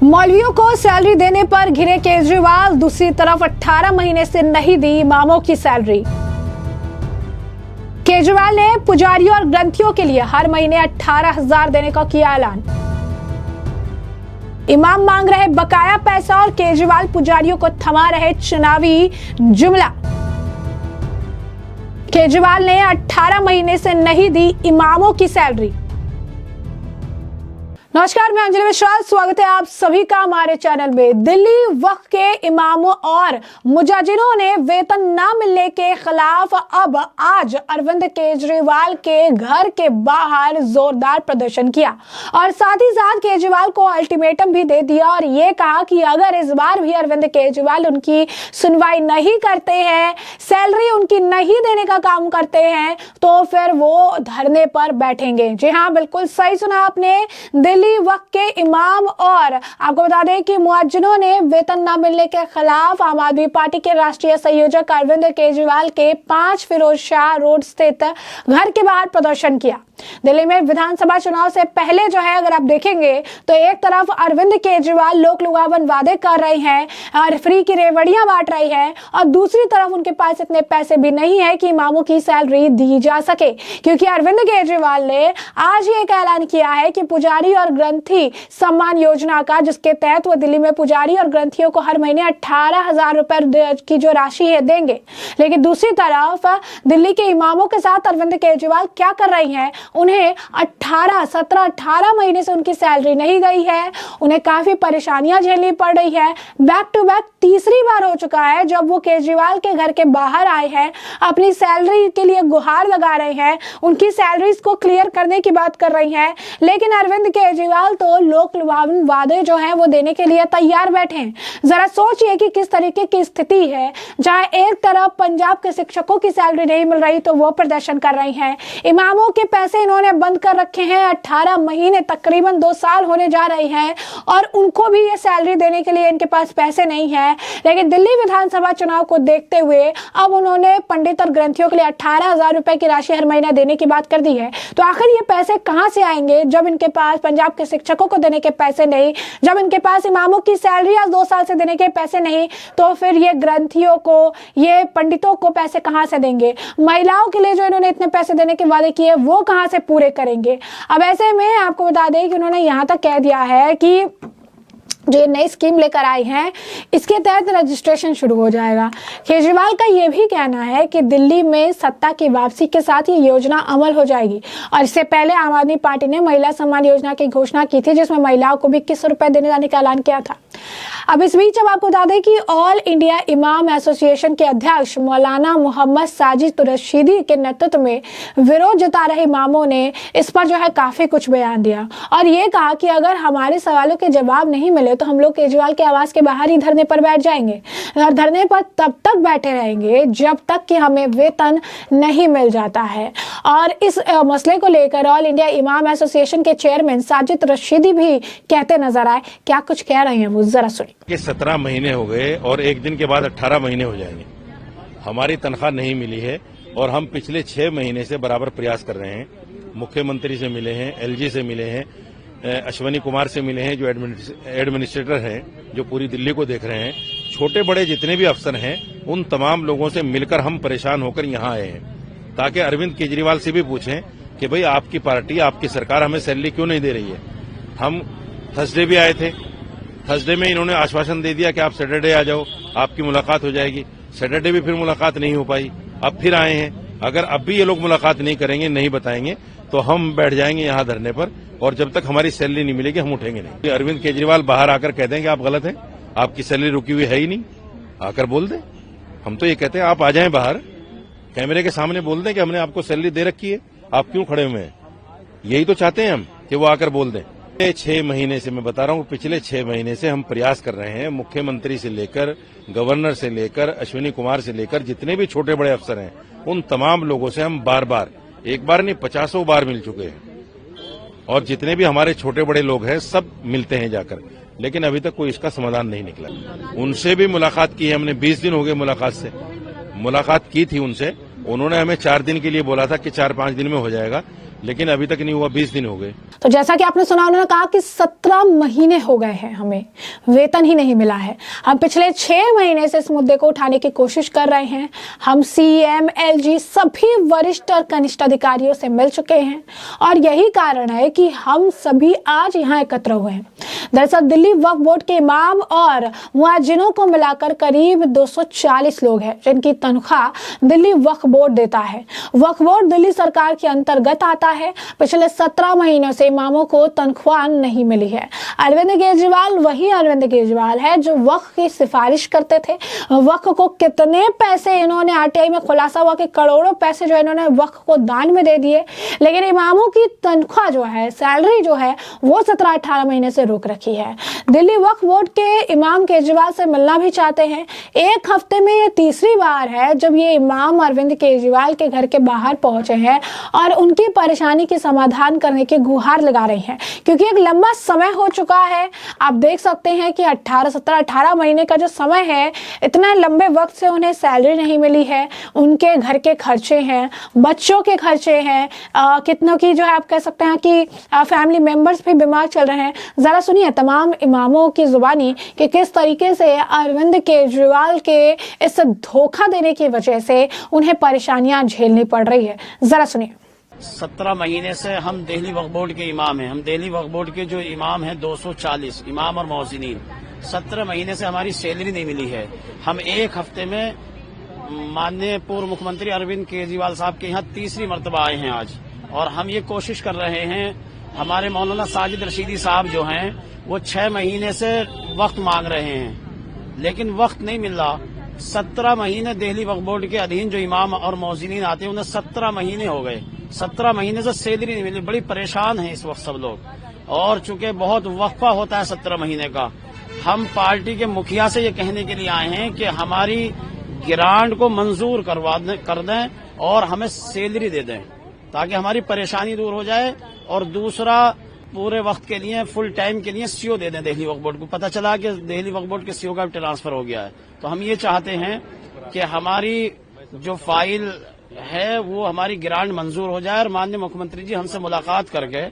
मौलवियों को सैलरी देने पर घिरे केजरीवाल, दूसरी तरफ 18 महीने से नहीं दी इमामों की सैलरी। केजरीवाल ने पुजारियों और ग्रंथियों के लिए हर महीने 18,000 देने का किया ऐलान। इमाम मांग रहे बकाया पैसा और केजरीवाल पुजारियों को थमा रहे चुनावी जुमला। केजरीवाल ने 18 महीने से नहीं दी इमामों की सैलरी। नमस्कार, मैं अंजलि मिश्रा, स्वागत है आप सभी का हमारे चैनल में। दिल्ली वक्फ के इमामों और मुजाजिरों ने वेतन न मिलने के खिलाफ अब आज अरविंद केजरीवाल के घर के बाहर जोरदार प्रदर्शन किया और साथ ही साथ केजरीवाल को अल्टीमेटम भी दे दिया और ये कहा कि अगर इस बार भी अरविंद केजरीवाल उनकी सुनवाई नहीं करते हैं, सैलरी उनकी नहीं देने का काम करते हैं, तो फिर वो धरने पर बैठेंगे। जी हाँ, बिल्कुल सही सुना आपने। दिल्ली वक्फ के इमाम और आपको बता दें कि मुअज्जिनों ने वेतन न मिलने के खिलाफ आम आदमी पार्टी के राष्ट्रीय संयोजक अरविंद केजरीवाल के 5 फिरोज शाह रोड स्थित घर के बाहर प्रदर्शन किया। दिल्ली में विधानसभा चुनाव से पहले जो है, अगर आप देखेंगे तो एक तरफ अरविंद केजरीवाल लोक लुभावन वादे कर रहे हैं और फ्री की रेवड़ियां बांट रही है और दूसरी तरफ उनके पास इतने पैसे भी नहीं है कि इमामों की सैलरी दी जा सके, क्योंकि अरविंद केजरीवाल ने आज ही एक ऐलान किया है कि पुजारी और ग्रंथी सम्मान योजना का, जिसके तहत वो दिल्ली में पुजारी और ग्रंथियों को हर महीने 18,000 रुपए की जो राशि है देंगे। लेकिन दूसरी तरफ दिल्ली के इमामों के साथ अरविंद केजरीवाल क्या कर रही हैं, उन्हें 18 महीने से उनकी सैलरी नहीं गई है, उन्हें काफी परेशानियां झेलनी पड़ रही है। बैक टू बैक तीसरी बार हो चुका है जब वो केजरीवाल के घर के बाहर आए हैं, अपनी सैलरी के लिए गुहार लगा रहे हैं, उनकी सैलरीज को क्लियर करने की बात कर रही हैं। लेकिन अरविंद केजरीवाल तो लोक लुभावन वादे जो है वो देने के लिए तैयार बैठे हैं। जरा सोचिए कि किस तरीके की स्थिति है, जहां एक तरफ पंजाब के शिक्षकों की सैलरी नहीं मिल रही तो वो प्रदर्शन कर रही हैं, इमामों के पैसे इन्होंने बंद कर रखे हैं, 18 महीने तकरीबन 2 साल होने जा रहे हैं और उनको भी ये सैलरी देने के लिए इनके पास पैसे नहीं है। लेकिन दिल्ली विधानसभा चुनाव को देखते हुए अब उन्होंने पंडित और ग्रंथियों के लिए 18,000 रुपए की राशि हर महीना देने की बात कर दी है। तो आखिर ये पैसे कहां से आएंगे जब इनके पास पंजाब के शिक्षकों को देने के पैसे नहीं, जब इनके पास इमामों की सैलरी आज 2 साल से देने के पैसे नहीं, तो फिर ये ग्रंथियों को, ये पंडितों को पैसे कहां से देंगे? महिलाओं के लिए जो इन्होंने इतने पैसे देने के वादे किए वो कहां से पूरे करेंगे? अब ऐसे में आपको बता दें कि उन्होंने यहां तक कह दिया है कि जो ये नई स्कीम लेकर आई है, इसके तहत रजिस्ट्रेशन शुरू हो जाएगा। केजरीवाल का ये भी कहना है कि दिल्ली में सत्ता की वापसी के साथ ये योजना अमल हो जाएगी और इससे पहले आम आदमी पार्टी ने महिला सम्मान योजना की घोषणा की थी, जिसमें महिलाओं को भी 21 रुपए देने जाने का ऐलान किया था। अब इस बीच अब आपको बता दें कि ऑल इंडिया इमाम एसोसिएशन के अध्यक्ष मौलाना मोहम्मद साजिद रशीदी के नेतृत्व में विरोध जता रहे इमामों ने इस पर जो है काफी कुछ बयान दिया और ये कहा कि अगर हमारे सवालों के जवाब नहीं मिले तो हम लोग केजरीवाल के आवास के बाहर ही धरने पर बैठ जाएंगे और धरने पर तब तक बैठे रहेंगे जब तक कि हमें वेतन नहीं मिल जाता है। और इस मसले को लेकर ऑल इंडिया इमाम एसोसिएशन के चेयरमैन साजिद रशीदी भी कहते नजर आए। क्या कुछ कह रहे हैं वो, जरा सुनिए। कि 17 महीने हो गए और एक दिन के बाद 18 महीने हो जाएंगे, हमारी तनख्वाह नहीं मिली है और हम पिछले 6 महीने से बराबर प्रयास कर रहे हैं। मुख्यमंत्री से मिले हैं, एलजी से मिले हैं, अश्वनी कुमार से मिले हैं जो एडमिनिस्ट्रेटर हैं, जो पूरी दिल्ली को देख रहे हैं, छोटे बड़े जितने भी अफसर हैं, उन तमाम लोगों से मिलकर हम परेशान होकर यहाँ आए हैं ताकि अरविंद केजरीवाल से भी पूछें कि भाई आपकी पार्टी, आपकी सरकार हमें सैलरी क्यों नहीं दे रही है। हम थर्सडे भी आए थे, थर्सडे में इन्होंने आश्वासन दे दिया कि आप सैटरडे आ जाओ, आपकी मुलाकात हो जाएगी। सैटरडे भी फिर मुलाकात नहीं हो पाई, अब फिर आए हैं। अगर अब भी ये लोग मुलाकात नहीं करेंगे, नहीं बताएंगे, तो हम बैठ जाएंगे यहाँ धरने पर और जब तक हमारी सैलरी नहीं मिलेगी हम उठेंगे नहीं। अरविंद केजरीवाल बाहर आकर कह दें कि आप गलत हैं, आपकी सैलरी रुकी हुई है ही नहीं, आकर बोल दें। हम तो ये कहते हैं आप आ जाएं बाहर, कैमरे के सामने बोल दें कि हमने आपको सैलरी दे रखी है, आप क्यों खड़े हुए हैं। यही तो चाहते हैं हम कि वो आकर बोल दें। 6 महीने से, मैं बता रहा हूँ, पिछले 6 महीने से हम प्रयास कर रहे हैं। मुख्यमंत्री से लेकर, गवर्नर से लेकर, अश्विनी कुमार से लेकर जितने भी छोटे बड़े अफसर हैं, उन तमाम लोगों से हम बार बार, एक बार नहीं 50 बार मिल चुके हैं और जितने भी हमारे छोटे बड़े लोग हैं सब मिलते हैं जाकर, लेकिन अभी तक कोई इसका समाधान नहीं निकला। उनसे भी मुलाकात की है हमने, 20 दिन हो गए मुलाकात की थी उनसे। उन्होंने हमें 4 दिन के लिए बोला था कि 4-5 दिन में हो जाएगा, लेकिन अभी तक नहीं हुआ, 20 दिन हो गए। तो जैसा कि आपने सुना, उन्होंने कहा कि 17 महीने हो गए हैं, हमें वेतन ही नहीं मिला है। हम पिछले 6 महीने से इस मुद्दे को उठाने की कोशिश कर रहे हैं। हम सीएम, एलजी सभी वरिष्ठ और कनिष्ठ अधिकारियों से मिल चुके हैं और यही कारण है कि हम सभी आज यहाँ एकत्र हुए हैं। दरअसल दिल्ली वक्फ बोर्ड के इमाम और मुअज्जिनों को मिलाकर करीब 240 लोग हैं जिनकी तनख्वाह दिल्ली वक्फ बोर्ड देता है। वक्फ बोर्ड दिल्ली सरकार के अंतर्गत आता है। पिछले 17 महीनों से इमामों को तनख्वाह नहीं मिली है। अरविंद केजरीवाल वही अरविंद केजरीवाल है जो वक्फ की सिफारिश करते थे। वक्फ को कितने पैसे इन्होंने, आरटीआई में खुलासा हुआ कि करोड़ों पैसे जो इन्होंने वक्फ को दान में दे दिए, लेकिन इमामों की तनख्वाह जो है, सैलरी जो है, वो 17-18 महीने से रोक रखी है। दिल्ली वक्फ बोर्ड के इमाम केजरीवाल से मिलना भी चाहते हैं। एक हफ्ते में ये तीसरी बार है जब ये इमाम अरविंद केजरीवाल के घर के बाहर पहुंचे हैं और उनकी परेशानी के समाधान करने की गुहार लगा रही हैं, क्योंकि एक लंबा समय हो चुका है। आप देख सकते हैं कि 18 महीने का जो समय है, इतना लंबे वक्त से उन्हें सैलरी नहीं मिली है। उनके घर के खर्चे हैं, बच्चों के खर्चे हैं, कितनों की जो है आप कह सकते हैं कि फैमिली मेंबर्स भी बीमार चल रहे हैं। जरा सुनिए तमाम इमामों की जुबानी कि किस तरीके से अरविंद केजरीवाल के इस धोखा देने की वजह से उन्हें परेशानियां झेलनी पड़ रही है। जरा सुनिए। 17 महीने से हम दिल्ली वक्फ बोर्ड के इमाम हैं। हम दिल्ली वक्फ बोर्ड के जो इमाम हैं 240 इमाम और मौज़िनीन, 17 महीने से हमारी सैलरी नहीं मिली है। हम एक हफ्ते में माननीय पूर्व मुख्यमंत्री अरविंद केजरीवाल साहब के यहाँ तीसरी मर्तबा आए हैं आज, और हम ये कोशिश कर रहे हैं। हमारे मौलाना साजिद रशीदी साहब जो हैं वो 6 महीने से वक्त मांग रहे हैं, लेकिन वक्त नहीं मिल रहा। 17 महीने दिल्ली वक्फ बोर्ड के अधीन जो इमाम और मौज़िनीन आते हैं उन्हें 17 महीने हो गए। 17 महीने से सैलरी नहीं मिली। बड़ी परेशान हैं इस वक्त सब लोग, और चूंकि बहुत वक्फा होता है 17 महीने का, हम पार्टी के मुखिया से ये कहने के लिए आए हैं कि हमारी ग्रांट को मंजूर कर दें और हमें सैलरी दे दें ताकि हमारी परेशानी दूर हो जाए। और दूसरा, पूरे वक्त के लिए, फुल टाइम के लिए सीओ दे दें दिल्ली वक्फ बोर्ड को। पता चला कि दिल्ली वक्फ बोर्ड के सीओ का ट्रांसफर हो गया है। तो हम ये चाहते हैं कि हमारी जो फाइल है वो हमारी ग्रांट मंजूर हो जाए और माननीय मुख्यमंत्री जी हमसे मुलाकात करके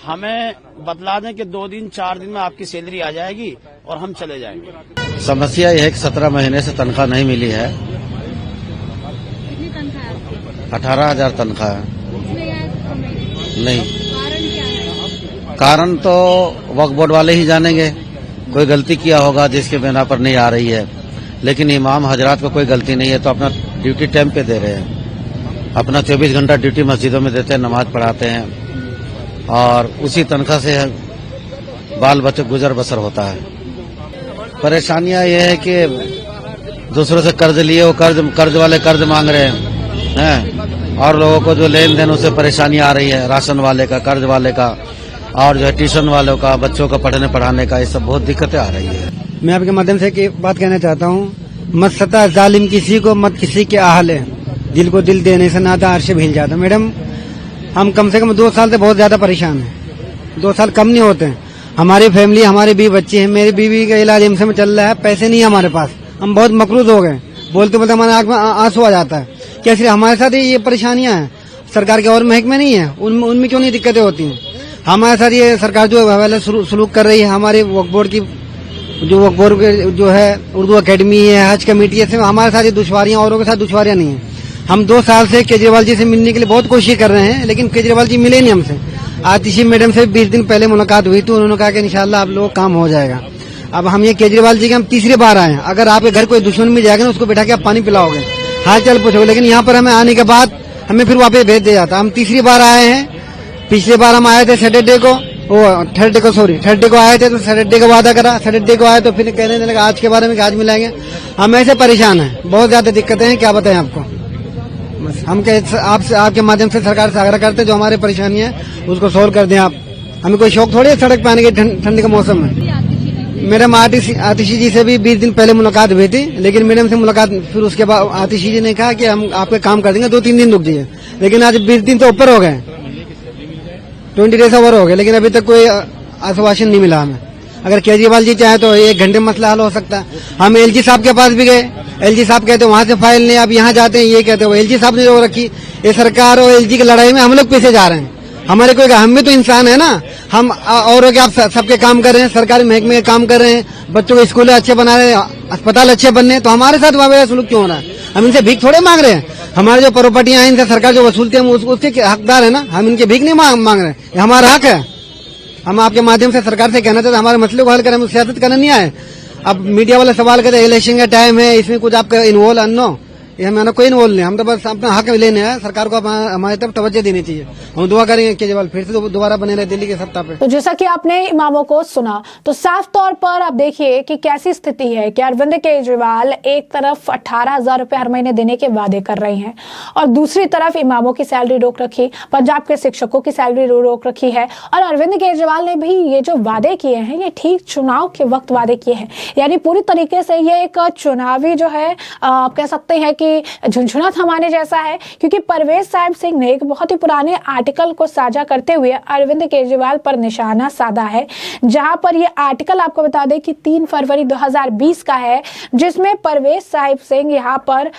हमें बतला दें कि 2 दिन 4 दिन में आपकी सैलरी आ जाएगी और हम चले जाएंगे। समस्या यह है कि 17 महीने से तनख्वाह नहीं मिली है। कितनी तनख्वाह है आपकी? 18,000 तनख्वाह है। नहीं, कारण क्या है? कारण तो वक्फ बोर्ड वाले ही जानेंगे। कोई गलती किया होगा जिसके बिना पर नहीं आ रही है, लेकिन इमाम हजरात को कोई गलती नहीं है तो अपना ड्यूटी टाइम पे दे रहे हैं। अपना 24 घंटा ड्यूटी मस्जिदों में देते हैं, नमाज पढ़ाते हैं और उसी तनख्वाह से बाल बच्चे गुजर बसर होता है। परेशानियां ये है कि दूसरों से कर्ज लिए, वो कर्ज वाले कर्ज मांग रहे हैं और लोगों को जो लेन देन उससे परेशानी आ रही है, राशन वाले का, कर्ज वाले का, और जो है ट्यूशन वालों का, बच्चों का पढ़ने पढ़ाने का, ये सब बहुत दिक्कतें आ रही है। मैं आपके माध्यम से एक बात कहना चाहता हूँ, मत सता जालिम किसी को, मत किसी के आहले, दिल को दिल देने से नाता अर्श भील जाता। मैडम, हम कम से कम 2 साल से बहुत ज्यादा परेशान हैं। 2 साल कम नहीं होते हैं। हमारी फैमिली, हमारे भी बच्चे हैं। मेरी बीवी का इलाज एम्स में चल रहा है, पैसे नहीं है हमारे पास। हम बहुत मकरूज हो गए, बोलते बोलते हमारे आंख में आंसू आ जाता है। क्या सिर्फ हमारे साथ ये परेशानियां हैं? सरकार के और महकमे नहीं है, उनमें क्यों नहीं दिक्कतें होती हैं? हमारे साथ ये सरकार जो हवाले सलूक कर रही है, हमारे वक्फ बोर्ड की जो वक्फ बोर्ड जो है, उर्दू अकेडमी है, हज कमेटी है, हमारे साथ ये दुश्वारियां, औरों के साथ दुश्वारियां नहीं है। हम 2 साल से केजरीवाल जी से मिलने के लिए बहुत कोशिश कर रहे हैं, लेकिन केजरीवाल जी मिले नहीं हमसे। आतिशी मैडम से 20 दिन पहले मुलाकात हुई तो उन्होंने कहा कि इंशाल्लाह आप लोग काम हो जाएगा। अब हम ये केजरीवाल जी के हम तीसरी बार आए हैं। अगर आपके घर कोई दुश्मन मिल जाएगा ना, उसको बैठा के आप पानी पिलाओगे, हाल चाल पूछोगे, लेकिन यहाँ पर हमें आने के बाद हमें फिर वापस भेज दिया जाता। हम तीसरी बार आए हैं। पिछली बार हम आए थे सैटरडे को, थर्सडे को आए थे, तो सैटरडे को वादा करा, सैटरडे को आए तो फिर कहने लगा आज के बारे में आज मिलाएंगे। हम ऐसे परेशान हैं, बहुत ज्यादा दिक्कतें हैं, क्या बताएं आपको। बस हम आपके माध्यम से सरकार से आग्रह करते हैं, जो हमारी परेशानियां है उसको सोल्व कर दें आप। हमें कोई शौक थोड़ी है सड़क पे आने के ठंडी के मौसम में। मैडम आतिशी जी से भी 20 दिन पहले मुलाकात हुई थी, लेकिन मैडम से मुलाकात, फिर उसके बाद आतिशी जी ने कहा कि हम आपके काम कर देंगे, 2-3 दिन रुक जाइए। लेकिन आज 20 दिन तो ऊपर हो गए, 20 डेज ओवर हो गए, लेकिन अभी तक कोई आश्वासन नहीं मिला हमें। अगर केजरीवाल जी चाहे तो 1 घंटे में मसला हल हो सकता है। हम एलजी साहब के पास भी गए, एलजी साहब कहते वहां से फाइल नहीं, अब यहाँ जाते हैं, ये कहते हैं। एलजी साहब ने जो रखी, ये सरकार और एलजी की लड़ाई में हम लोग पीछे जा रहे हैं। हमारे कोई हम भी तो इंसान है ना। हम औरों के आप सबके काम कर रहे हैं, सरकारी महकमे के काम कर रहे हैं, बच्चों के स्कूल अच्छे बना रहे हैं, अस्पताल अच्छे बनने हैं, तो हमारे साथ वाह सलूक क्यों हो रहा है? हम इनसे भीख थोड़े मांग रहे हैं। हमारे जो प्रॉपर्टियां हैं इनसे सरकार जो वसूलती है हम उसके हकदार है ना। हम इनके भीख नहीं मांग रहे हैं, ये हमारा हक है। हम आपके माध्यम से सरकार से कहना चाहते हैं हमारे मसले को हल करें, हम सियासत करने नहीं आए। अब मीडिया वाले सवाल करते इलेक्शन का टाइम है, इसमें कुछ आपका इन्वॉल्व अन्नो, ये हमारा कोई इन्वॉल्व नहीं। हम तो बस अपना हक लेने हैं, सरकार को हमारी तरफ तवज्जो देनी चाहिए। हम दुआ करेंगे केजरीवाल फिर से दोबारा बने रहे दिल्ली के सत्ता पे। तो जैसा कि आपने इमामों को सुना, तो साफ तौर पर आप देखिए कि कैसी स्थिति है कि अरविंद केजरीवाल एक तरफ 18,000 रुपए हर महीने देने के वादे कर रहे हैं और दूसरी तरफ इमामों की सैलरी रोक रखी, पंजाब के शिक्षकों की सैलरी रोक रखी है। और अरविंद केजरीवाल ने भी ये जो वादे किए हैं ये ठीक चुनाव के वक्त वादे किए हैं, यानी पूरी तरीके से ये एक चुनावी जो है आप कह सकते हैं कि झुनझुना थमाने जैसा है, क्योंकि परवेज साहिब सिंह ने एक बहुत ही पुराने आर्टिकल को साझा करते हुए अरविंद केजरीवाल पर निशाना साधा है, जहां पर ये आर्टिकल आपको बता दें कि 3 फरवरी 2020 का है, जिसमें परवेज साहिब सिंह यहाँ पर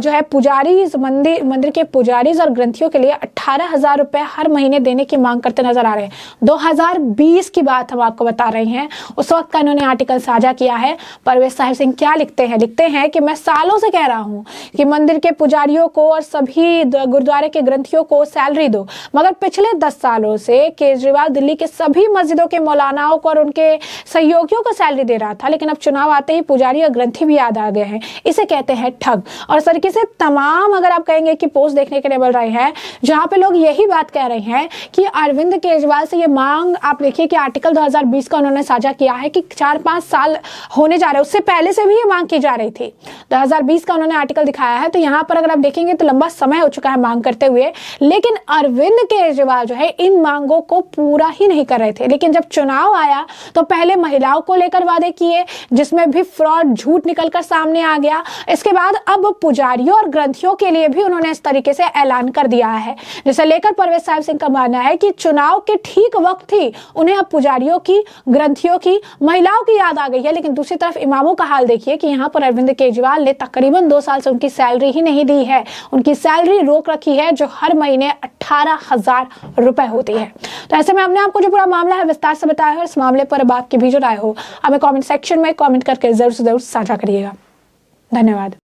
जो है पुजारी मंदिर के पुजारी और ग्रंथियों के लिए 18,000 रुपए हर महीने देने की मांग करते नजर आ रहे हैं। 2020 की बात हम आपको बता रहे हैं, उस वक्त का इन्होंने आर्टिकल साझा किया है। परवेज साहिब सिंह क्या लिखते हैं कि मैं सालों से कह रहा हूं कि मंदिर के पुजारियों को और सभी गुरुद्वारे के ग्रंथियों को सैलरी दो, मगर पिछले 10 सालों से केजरीवाल दिल्ली के सभी मस्जिदों के मौलानाओं को और उनके सहयोगियों को सैलरी दे रहा था, लेकिन अब चुनाव आते ही पुजारी और ग्रंथी भी याद आ गए हैं। इसे कहते हैं ठग। और इस तरीके से तमाम अगर आप कहेंगे कि पोस्ट देखने के लिए मिल रहे हैं, जहां पे लोग यही बात कह रहे हैं कि अरविंद केजरीवाल से ये मांग, आप देखिए कि आर्टिकल 2020 का उन्होंने साझा किया है कि 4-5 साल होने जा रहे हैं, उससे पहले से भी ये मांग की जा रही थी। 2020 का उन्होंने आर्टिकल दिखाया है, तो यहाँ पर अगर आप देखेंगे तो लंबा समय हो चुका है मांग करते हुए, लेकिन अरविंद केजरीवाल जो है इन मांगों को पूरा ही नहीं कर रहे थे। लेकिन जब चुनाव आया तो पहले महिलाओं को लेकर वादे किए, जिसमें भी फ्रॉड झूठ निकलकर सामने आ गया। इसके बाद अब पुजारियों और ग्रंथियों के लिए भी उन्होंने इस तरीके से ऐलान कर दिया है, जिसे लेकर परवेज साहिब सिंह का मानना है कि चुनाव के ठीक वक्त ही उन्हें अब पुजारियों की, ग्रंथियों की, महिलाओं की याद आ गई है। लेकिन दूसरी तरफ इमामों का हाल देखिए कि यहाँ पर अरविंद केजरीवाल ने तकरीबन 2 साल से उनकी सैलरी ही नहीं दी है, उनकी सैलरी रोक रखी है, जो हर महीने 18,000 रुपए होती है। तो ऐसे में हमने आपको जो पूरा मामला है विस्तार से बताया है। इस मामले पर अब आपकी भी जो राय हो हमें कमेंट सेक्शन में कमेंट करके जरूर से जरूर साझा करिएगा। धन्यवाद।